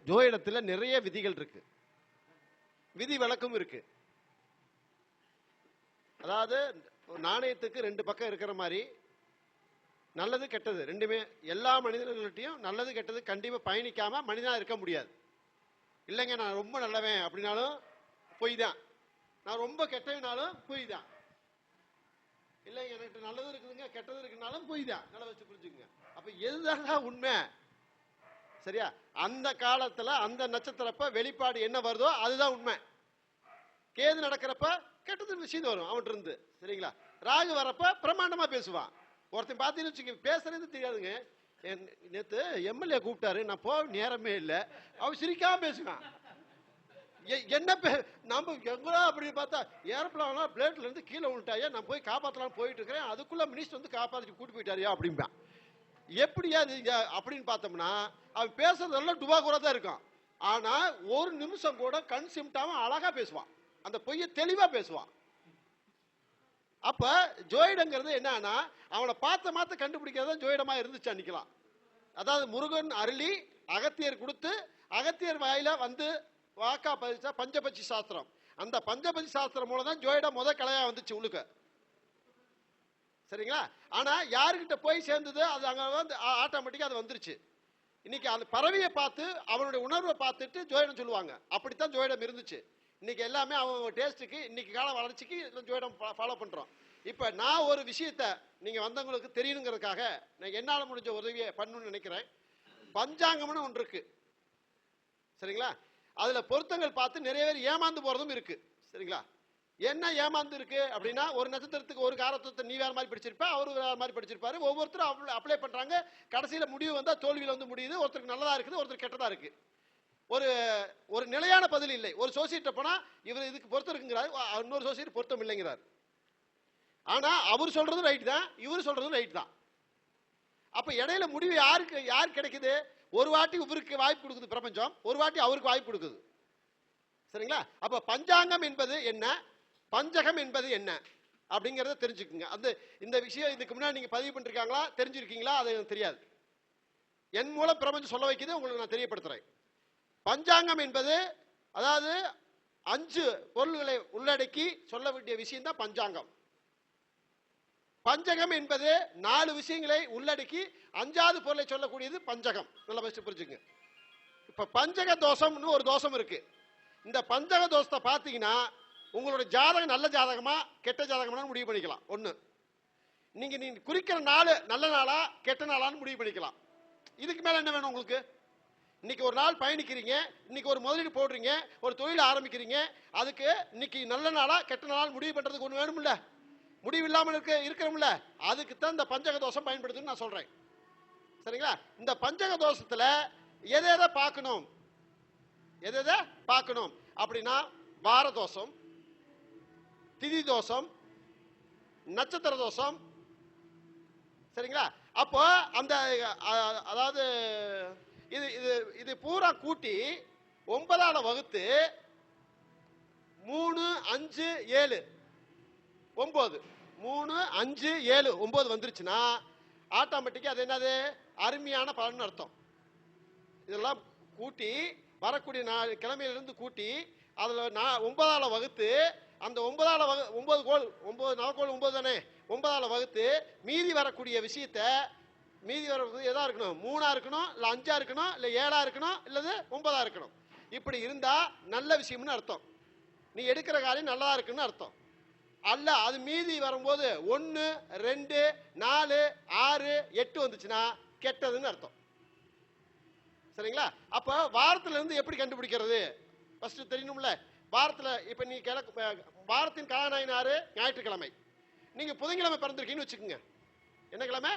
ஜோதிடத்துல நிறைய விதிகள் இருக்கு, விதி விலக்கும் இருக்கு. அதாவது நாணயத்துக்கு ரெண்டு பக்கம் இருக்கிற மாதிரி நல்லது கெட்டது ரெண்டுமே எல்லா மனிதர்கள்ட்டையும் நல்லது கெட்டது கண்டிப்பா பயணிக்காம மனிதனா இருக்க முடியாது. இல்லைங்க நான் ரொம்ப நல்லவன் அப்படின்னாலும் பொய் தான், நான் ரொம்ப கெட்டவனாலும் பொய் தான். இல்லைங்க எனக்கு நல்லது இருக்குதுங்க கெட்டது இருக்குனாலும் பொய் தான். நல்லா வச்சு புரிஞ்சுக்குங்க. அப்ப எதுதான் உண்மை? சரியா? அந்த காலத்துல அந்த நட்சத்திரப்ப வெளிப்பாடு என்ன வருதோ அதுதான் உண்மை. கேது நடக்கிறப்ப கெட்டது விஷயம் வரும் அவன் இருந்து. சரிங்களா? ராகு வரப்ப பிரமாண்டமா பேசுவான். ஒருத்தன் பார்த்தீங்கன்னு பேசுறது தெரியாதுங்க. நேத்து எம்எல்ஏ கூப்பிட்டாரு, நான் போக நேரமே இல்லை, அவன் சிரிக்காம பேசுவான். என்ன நம்ம எங்களா அப்படின்னு பார்த்தா ஏரோப்ளான் பிளேட்ல இருந்து கீழே விழுட்டாயா, நான் போய் காப்பாற்றலாம் போயிட்டு இருக்கிறேன், அதுக்குள்ள மினிஸ்டர் வந்து காப்பாற்றி கூட்டு போயிட்டாரியா அப்படிம்பான். எப்படியா நீங்க அப்படின்னு பார்த்தோம்னா அவன் பேசுறதெல்லாம் டுபாக்கூரா தான் இருக்கும். ஆனா ஒரு நிமிஷம் கூட கண் சிமிட்டாம அழகா பேசுவான், அந்த பொய்ய தெளிவா பேசுவான். அப்ப ஜோயிடங்கிறது என்னன்னா அவனை பார்த்த கண்டுபிடிக்கிறதா ஜோயிடமா இருந்துச்சு அன்னைக்கலாம். அதாவது முருகன் அருளி அகத்தியர் கொடுத்து அகத்தியர் வாயில வந்து வாக்கா பதிச்சா பஞ்சபட்சி சாஸ்திரம். அந்த பஞ்சபட்சி சாஸ்திரம் மூலம் தான் ஜோயிடம் முத கலையா வந்துச்சு உழுக்க. சரிங்களா? ஆனா யாருக்கிட்ட போய் சேர்ந்தது அது அங்க வந்து ஆட்டோமேட்டிக்கா அது வந்துருச்சு. இன்னைக்கு அந்த பறவையை பார்த்து அவனுடைய உணர்வை பார்த்துட்டு ஜோயிடம் சொல்லுவாங்க. அப்படித்தான் ஜோயிடம் இருந்துச்சு. இன்னைக்கு எல்லாமே அவங்க டேஸ்ட்டுக்கு இன்னைக்கு கால வளர்ச்சிக்கு ஜோயிடம் ஃபாலோ பண்றோம். இப்ப நான் ஒரு விஷயத்த நீங்க வந்தவங்களுக்கு தெரியணுங்கிறதுக்காக நான் என்னால முடிஞ்ச உதவியை பண்ணணும்னு நினைக்கிறேன். பஞ்சாங்கம்னு ஒன்று இருக்கு. சரிங்களா? அதுல பொருத்தங்கள் பார்த்து நிறைய பேர் ஏமாந்து போறதும் இருக்கு. சரிங்களா? என்ன ஏமாந்து இருக்கு அப்படின்னா ஒரு நட்சத்திரத்துக்கு ஒரு காரத்துவத்தை நீ வேற மாதிரி படிச்சிருப்பா, அவரு வேற மாதிரி படிச்சிருப்பாரு. ஒவ்வொருத்தரும் அப்ளை பண்றாங்க. கடைசியில முடிவு வந்தா தோல்வியில வந்து முடியுது. ஒருத்தருக்கு நல்லதா இருக்குது, ஒருத்தருக்கு கெட்டதா இருக்கு. ஒரு ஒரு நிலையான பதில் இல்லை. ஒரு சோசியட்ட போனா இவர் இதுக்கு பொருத்தம் இருக்குங்கிறாரு, இன்னொரு சோசியர் பொருத்தம் இல்லைங்கிறார். ஆனா அவர் சொல்றதும் ரைட் தான், இவர் சொல்றதும் ரைட் தான். அப்ப இடையில முடிவு யாருக்கு கிடைக்குது? ஒரு வாட்டி இவருக்கு வாய்ப்பு கொடுக்குது பிரபஞ்சம், ஒரு வாட்டி அவருக்கு வாய்ப்பு கொடுக்குது. சரிங்களா? அப்ப பஞ்சாங்கம் என்பது என்ன, பஞ்சகம் என்பது என்ன அப்படிங்கறத தெரிஞ்சுக்குங்க. அந்த இந்த விஷயம் இதுக்கு முன்னாடி நீங்க பதிவு பண்ணிருக்காங்களா, தெரிஞ்சிருக்கீங்களா, அது எனக்கு தெரியாது. என் மூலம் பிரபஞ்சம் சொல்ல வைக்குது, உங்களுக்கு நான் தெரியப்படுத்துறேன். பஞ்சாங்கம் என்பது அதாவது 5 பொருள்களை உள்ளடக்கி சொல்ல வேண்டிய விஷயம் தான் பஞ்சாங்கம். பஞ்சகம் என்பது 4 விஷயங்களை உள்ளடக்கி 5வது பொருளை சொல்லக்கூடியது பஞ்சகம். நல்லா புரிஞ்சுங்க. இப்ப பஞ்சக தோஷம்னு ஒரு தோஷம் இருக்கு. இந்த பஞ்சக தோஷத்தை பார்த்தீங்கன்னா உங்களோட ஜாதகம் நல்ல ஜாதகமா கெட்ட ஜாதகமா முடிவு பண்ணிக்கலாம். ஒண்ணு, நீங்க குறிக்கிற நாள் நல்ல நாளா கெட்ட நாளான்னு முடிவு பண்ணிக்கலாம். இதுக்கு மேல என்ன வேணும் உங்களுக்கு? இன்னைக்கு ஒரு நாள் பயணிக்கிறீங்க, இன்னைக்கு ஒரு முதலீடு போடுறீங்க, ஒரு தொழில் ஆரம்பிக்கிறீங்க, அதுக்கு இன்னைக்கு நல்ல நாளா கெட்ட நாள் முடிவு பண்றதுக்கு ஒண்ணு வேணும்ல, முடிவு இல்லாமல் இருக்கிறோம்ல, அதுக்கு தான் இந்த பஞ்சக தோஷம் பயன்படுதுன்னு நான் சொல்றேன். சரிங்களா? இந்த பஞ்சக தோஷத்துல எதை பார்க்கணும், எதை பார்க்கணும் அப்படின்னா வார தோஷம், திதி தோஷம், நட்சத்திர தோஷம். சரிங்களா? அப்போ அந்த அதாவது இது இது இது பூரா கூட்டி 9ஆல வகுத்து 3, 5, 7 9 3, 5, 7 9 வந்துருச்சுன்னா ஆட்டோமேட்டிக்கா அது என்னது? அருமையான பலன் அர்த்தம். இதெல்லாம் கூட்டி வரக்கூடிய 4 கிழமையிலிருந்து கூட்டி அதுல 9ஆல வகுத்து அந்த 9ஆல 9 கோள் 9 4 கோள் 9 தானே, 9ஆல வகுத்து மீதி வரக்கூடிய விஷயத்தை மீதி வர எதா இருக்கணும்? 3ஆ இருக்கணும், இல்ல 5ஆ இருக்கணும், இல்ல 7ஆ இருக்கணும், இல்லது 9ஆ இருக்கணும். இப்படி இருந்தா நல்ல விஷயம்னு அர்த்தம். நீ எடுக்கிற காரியம் நல்லதா இருக்குன்னு அர்த்தம். அல்ல அது மீதி வரும்போது 1, 2, 4, 6, 8 வந்துச்சுன்னா கெட்டதுன்னு அர்த்தம். சரிங்களா? அப்ப வாரத்துல இருந்து எப்படி கண்டுபிடிக்கிறது ஃபர்ஸ்ட் தெரியணும்ல. வாரத்துல இப்ப நீ வாரத்தின் காலநாயகன் யாரு? ஞாயிற்றுக்கிழமை. நீங்க புதன்கிழமை பிறந்திருக்கீங்கன்னு வச்சுக்கோங்க. என்ன கிழமை?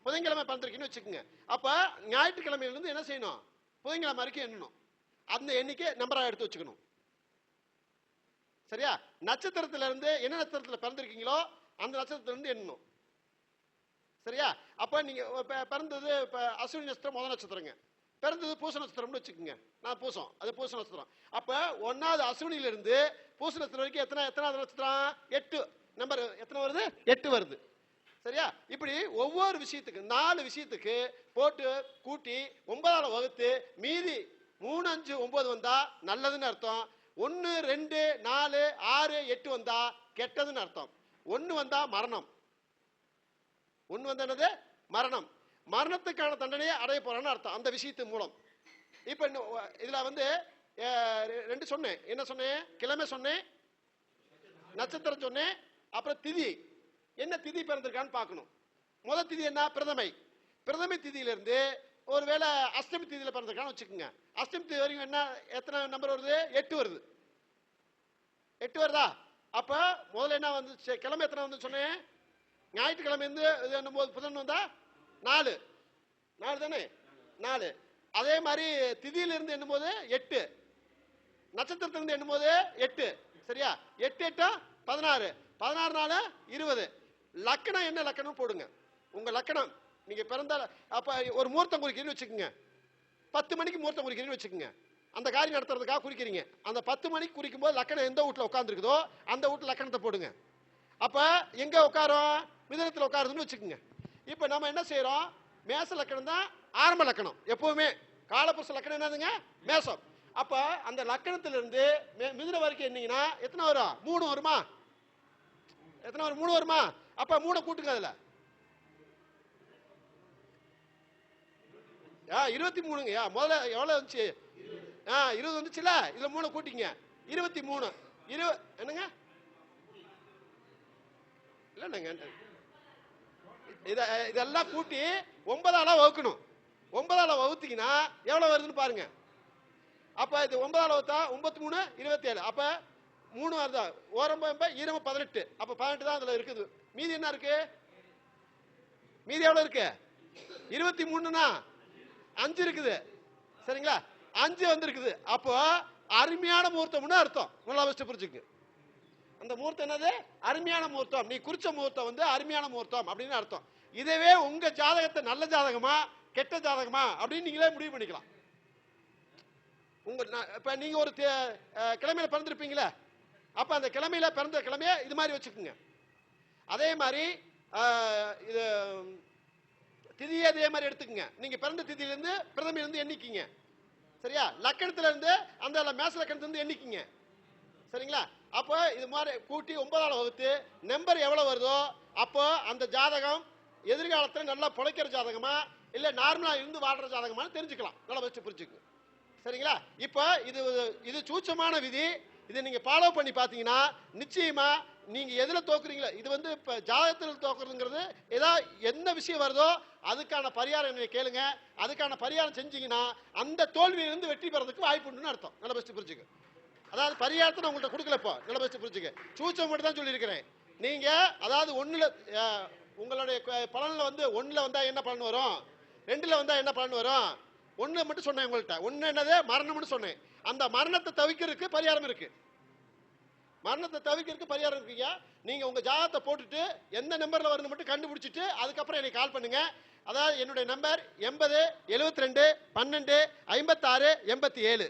புதன்கிழமை பிறந்திருக்கீங்கன்னு வச்சுக்கோங்க. அப்ப ஞாயிற்றுக்கிழமையில இருந்து என்ன செய்யணும்? புதன்கிழமை வரைக்கும் எண்ணணும். அந்த எண்ணிக்கை நம்பரா எடுத்து வச்சுக்கணும். சரியா? நட்சத்திரத்துல இருந்து என்ன நட்சத்திரத்துல பிறந்திருக்கீங்களோ அந்த நட்சத்திரத்துல இருந்து எண்ணணும். சரியா? அப்ப நீங்க பிறந்தது அஸ்வினி நட்சத்திரம் முதல் நட்சத்திரங்க, பிறந்தது பூச நட்சத்திரம்னு வச்சுக்கோங்க. நான் பூசம், அது பூச நட்சத்திரம். அப்ப 1வது அஸ்வினியில இருந்து பூச நட்சத்திரம் வரைக்கும் எத்தனாவது நட்சத்திரம்? 8 நம்பர் எத்தனை வருது? 8 வருது. சரியா? இப்படி ஒவ்வொரு விஷயத்துக்கு 4 விஷயத்துக்கு போட்டு கூட்டி 9ஆல வகுத்து மீதி 3 5 9 வந்தா நல்லதுன்னு அர்த்தம். 1 2 4 6 8 வந்தா கெட்டதுன்னு அர்த்தம். 1 வந்தா மரணம். 1 வந்தா என்னது? மரணம். மரணத்துக்கான தண்டனையை அடைய போறான்னு அர்த்தம் அந்த விஷயத்தின் மூலம். இப்ப இதுல வந்து 2 சொன்னேன். என்ன சொன்னேன்? கிழமை சொன்னேன், நட்சத்திரம் சொன்னேன், அப்புறம் திதி. என்ன திதி பிறந்திருக்கான்னு பார்க்கணும். முதல் திதி என்ன? பிரதமை. பிரதமை திதியிலிருந்து ஒருவேளை அஷ்டமி திதியில பிறந்திருக்கான்னு வச்சுக்கோங்க. அஷ்டமி திதி வரைக்கும் என்ன எத்தனை நம்பர் வருது? 8 வருது. 8 வருதா? அப்ப முதல்ல என்ன வந்து கிழமை எத்தனை வந்து சொன்னேன்? ஞாயிற்றுக்கிழமை இருந்து புதன் வந்தா 4 தானே? 4. அதே மாதிரி திதியில இருந்து எண்ணும் போது 8, நட்சத்திரத்திலிருந்து எண்ணும் போது 8. சரியா? 8 8 16, 16 4 20. லக்கணம் என்ன லக்கணம் போடுங்க. உங்க லக்கணம் நீங்க பிறந்த அப்ப ஒரு முகூர்த்தம் குறிக்கிறீன்னு வச்சுக்கோங்க. 10 மணிக்கு முகூர்த்தம் குறிக்கிறீன்னு வச்சுக்கோங்க. அந்த காரியம் நடத்துறதுக்காக குறிக்கிறீங்க. அந்த 10 மணிக்கு குறிக்கும் போது லக்கணம் எந்த வீட்டுல உட்கார்ந்துருக்குதோ அந்த வீட்டுல லக்கணத்தை போடுங்க. அப்ப எங்க உட்காரும்? மிதுனத்துல உட்காருதுன்னு வச்சுக்கோங்க. இப்ப நம்ம என்ன செய்யறோம்? மேச லக்கணம் தான் ஆரம்ப லக்கணம். எப்பவுமே காலபுருஷ லக்கணம் என்னதுங்க? மேசம். அப்ப அந்த லக்கணத்துல இருந்து மிதுன வரைக்கும் என்னீங்கன்னா எத்தனை வரும்? 3 வருமா? எத்தனை வரும்? 3 வருமா? அப்ப 3 கூட்டுங்க. அதுல 23ங்க. முதல்ல எவ்வளவு வந்துச்சு? 20 வந்துச்சுல. இதுல 3 கூட்டிங்க. 23. என்னங்க? இல்ல இதெல்லாம் கூட்டி 9ஆல வகுக்கணும். 9ஆல வகுத்தீங்கன்னா எவ்வளவு வருதுன்னு பாருங்க. அப்ப இது 9ஆல வகுத்தா 93 27. அப்ப 3 வருதா? ஓரம் 20 18. அப்ப 18 தான் அதுல இருக்குது. மீதி என்ன இருக்கு? மீதி எவ்வளவு இருக்கு? 23னா 5 இருக்குது. சரிங்களா? 5 வந்திருக்குது. அப்போ அருமையான முகூர்த்தம்னு அர்த்தம். நல்லா வச்சு புரிஞ்சுக்கு. அந்த முகூர்த்தம் என்னது? அருமையான முகூர்த்தம். நீ குறிச்ச முகூர்த்தம் வந்து அருமையான முகூர்த்தம் அப்படின்னு அர்த்தம். இதவே உங்க ஜாதகத்தை நல்ல ஜாதகமா கெட்ட ஜாதகமா அப்படின்னு நீங்களே முடிவு பண்ணிக்கலாம். உங்க இப்ப நீங்க ஒரு கிழமையில பிறந்திருப்பீங்களே, அப்ப அந்த கிழமையில பிறந்த கிழமைய இது மாதிரி வச்சுக்கோங்க. அதே மாதிரி இது திதியை அதே மாதிரி எடுத்துக்கங்க. நீங்க பிறந்த திதியில இருந்து பிரதமையில இருந்து எண்ணிக்கிங்க. சரியா? லக்கணத்துல இருந்து அந்த மேச லக்கணத்துல இருந்து எண்ணிக்கிங்க. சரிங்களா? அப்போ இது மாதிரி கூட்டி 9ஆல வகுத்து நம்பர் எவ்வளவு வருதோ அப்போ அந்த ஜாதகம் எதிர்காலத்தில் நல்லா பிழைக்கிற ஜாதகமா இல்ல நார்மலா இருந்து வாழ்ற ஜாதகமானு தெரிஞ்சுக்கலாம். நல்லா வச்சு புரிஞ்சுக்கு. சரிங்களா? இப்போ இது சூட்சமான விதி. இதை நீங்க ஃபாலோ பண்ணி பாத்தீங்கன்னா நிச்சயமா நீங்க எதுல தோக்குறீங்களோ, இது வந்து இப்ப ஜாதகத்தில் தோக்குறதுங்கிறது ஏதாவது என்ன விஷயம் வருதோ அதுக்கான பரிகாரம் நீங்க கேளுங்க. அதுக்கான பரிகாரம் செஞ்சீங்கன்னா அந்த தோல்வியிலிருந்து வெற்றி பெறதுக்கு வாய்ப்பு உண்டுன்னு அர்த்தம். நல்லா வச்சு புரிஞ்சுக்கு. அதாவது பரிகாரத்தை நான் உங்கள்கிட்ட கொடுக்கலப்போ. நல்லா வச்சு புரிஞ்சுக்க. சூச்சம் மட்டும் தான் சொல்லியிருக்கிறேன். நீங்க அதாவது உங்களுடைய பலன்ல வந்து 1ல வந்தா என்ன பலன் வரும், 2ல வந்தா என்ன பலன் வரும், 1 மட்டும் சொன்னேன் உங்கள்கிட்ட. 1 என்னது? மரணம்னு சொன்னேன். அந்த மரணத்தை தவிர்க்கிறதுக்கு பரிகாரம் இருக்கு. மரணத்தை தவிர்க்கிறதுக்கு பரிகாரம் இருக்குங்க. நீங்க உங்க ஜாதகத்தை போட்டுட்டு எந்த நம்பர்ல வருது மட்டும் கண்டுபிடிச்சிட்டு அதுக்கப்புறம் எனக்கு கால் பண்ணுங்க. அதாவது என்னுடைய நம்பர் 80 72 12 56 87.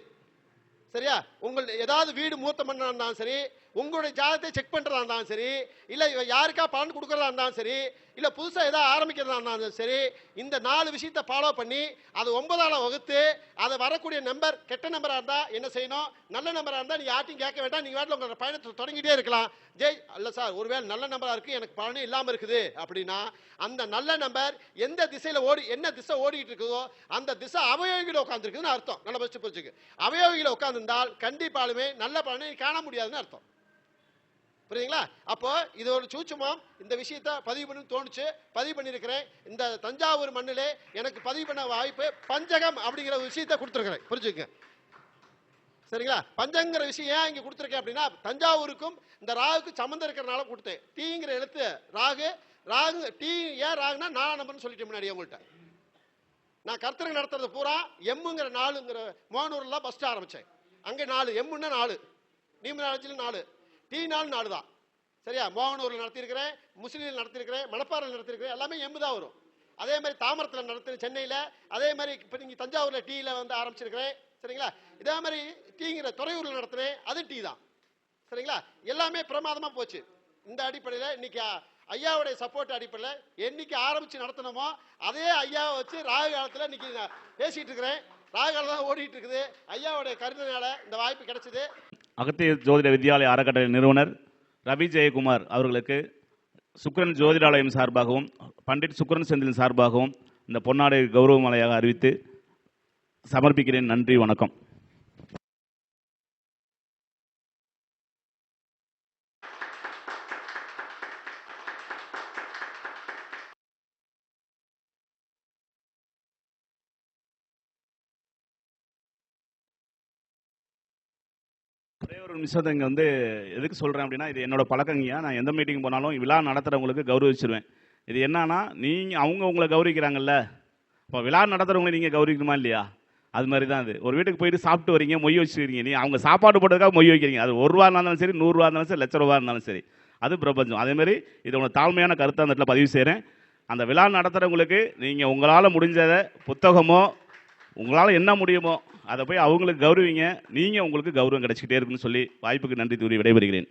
சரியா? உங்கள் ஏதாவது வீடு மூர்த்தம் பண்ணா இருந்தாலும் சரி, உங்களுடைய ஜாதகத்தை செக் பண்றதா இருந்தாலும் சரி, இல்ல யாருக்கா பலன் கொடுக்கறதா இருந்தாலும் சரி, இல்ல புதுசா ஏதாவது ஆரம்பிக்கிறதா இருந்தாலும் சரி, இந்த 4 விஷயத்தை ஃபாலோ பண்ணி அது 9ஆல வகுத்து அது வரக்கூடிய நம்பர் கெட்ட நம்பரா இருந்தா என்ன செய்யணும், நல்ல நம்பரா இருந்தா நீ யார்ட்டையும் கேட்க வேண்டாம். நீங்க வாட்டில் உங்களோட பயணத்தை தொடங்கிட்டே இருக்கலாம். அல்ல சார் ஒருவேளை நல்ல நம்பரா இருக்கு எனக்கு பலனே இல்லாம இருக்குது அப்படின்னா அந்த நல்ல நம்பர் எந்த திசையில என்ன திசை ஓடிட்டு இருக்குதோ அந்த திசை அவயோகில உட்கார்ந்துருக்குதுன்னு அர்த்தம். நல்லா பஸ்ட் புரிஞ்சுக்கு. அவயோகில உட்கார்ந்திருந்தால் கண்டிப்பாலுமே நல்ல பலனை காண முடியாதுன்னு அர்த்தம். புரியுதுங்களா? அப்போ இது ஒரு சூட்சமம். இந்த விஷயத்தை பதிவு பண்ணி தோணுச்சு, பதிவு பண்ணியிருக்கிறேன். இந்த தஞ்சாவூர் மண்ணிலே எனக்கு பதிவு பண்ண வாய்ப்பு பஞ்சகம் அப்படிங்கிற விஷயத்தை கொடுத்துருக்கிறேன். புரிஞ்சுக்க. சரிங்களா? பஞ்சங்கிற விஷயம் ஏன் இங்க கொடுத்துருக்கேன் அப்படின்னா தஞ்சாவூருக்கும் இந்த ராகுக்கு சம்மந்தம் இருக்கிறனால கொடுத்தேன். டீங்கிற எழுத்து ராகு டீ ஏன் ராகுனா 4 நம்பர்னு சொல்லிட்டேன் முன்னாடி உங்கள்கிட்ட. நான் கர்த்தரை நடத்துறது பூரா எம்முங்கிற 4ங்கிற மோகனூர்ல ஃபர்ஸ்ட் ஆரம்பிச்சேன். அங்கே 4 எம்முன்னா 4, நியூமராலஜில 4, டீ 4 தான். சரியா? மோகனூர்ல நடத்தியிருக்கிறேன், முஸ்லீமில் நடத்தியிருக்கிறேன், மணப்பாறையில் நடத்தியிருக்கிறேன். எல்லாமே எம்பு தான் வரும். அதே மாதிரி தாமரத்தில் நடத்துறேன் சென்னையில. அதே மாதிரி இப்போ நீங்க தஞ்சாவூர்ல டீல வந்து ஆரம்பிச்சிருக்கிறேன். சரிங்களா? இதே மாதிரி டீங்கிற துறையூர்ல நடத்துறேன், அது டீ தான். சரிங்களா? எல்லாமே பிரமாதமா போச்சு. இந்த அடிப்படையில் இன்னைக்கு ஐயாவுடைய சப்போர்ட் அடிப்படையில் என்னைக்கு ஆரம்பிச்சு நடத்தணுமோ அதே ஐயாவை வச்சு ராகு காலத்தில் இன்னைக்கு பேசிட்டு இருக்கிறேன். ராகுகாலம் தான் ஓடிட்டு இருக்குது. ஐயாவுடைய கருணையால இந்த வாய்ப்பு கிடைச்சது. அகத்திய ஜோதிட வித்யாலய அறக்கட்டளை நிறுவனர் ரவி ஜெயக்குமார் அவர்களுக்கு சுக்கிரன் ஜோதிடாலயம் சார்பாகவும் பண்டிட் சுக்கிரன் செந்தில் சார்பாகவும் இந்த பொன்னாடை கௌரவ மாலையாக அறிவித்து சமர்ப்பிக்கிறேன். நன்றி, வணக்கம். ஒரே ஒரு நிமிஷத்தை இங்கே வந்து எதுக்கு சொல்கிறேன் அப்படின்னா, இது என்னோட பழக்கங்கய்யா. நான் எந்த மீட்டிங் போனாலும் விழா நடத்துகிறவங்களுக்கு கௌரவிச்சிருவேன். இது என்னன்னா, நீங்கள் அவங்க உங்களை கௌரவிக்கிறாங்கல்ல, இப்போ விழா நடத்துகிறவங்களை நீங்கள் கௌரவிக்கணுமா இல்லையா? அது மாதிரி தான் இது. ஒரு வீட்டுக்கு போயிட்டு சாப்பிட்டு வரீங்க, மொய் வச்சுக்கிறீங்க. நீ அவங்க சாப்பாடு போட்டதுக்காக மொய் வைக்கிறீங்க. அது ₹1 இருந்தாலும் சரி, ₹100 இருந்தாலும் சரி, ₹1,00,000 இருந்தாலும் சரி, அது பிரபஞ்சம். அதேமாதிரி இதோட தாழ்மையான கருத்தை அந்த இடத்துல பதிவு செய்கிறேன். அந்த விழா நடத்துகிறவங்களுக்கு நீங்கள் உங்களால் முடிஞ்சதை புத்தகமோ உங்களால் என்ன முடியுமோ அதை போய் அவங்களுக்கு கௌரவிங்க. நீங்கள் உங்களுக்கு கௌரவம் கிடைச்சிக்கிட்டே இருக்குன்னு சொல்லி வாய்ப்புக்கு நன்றி கூறி விடைபெறுகிறேன்.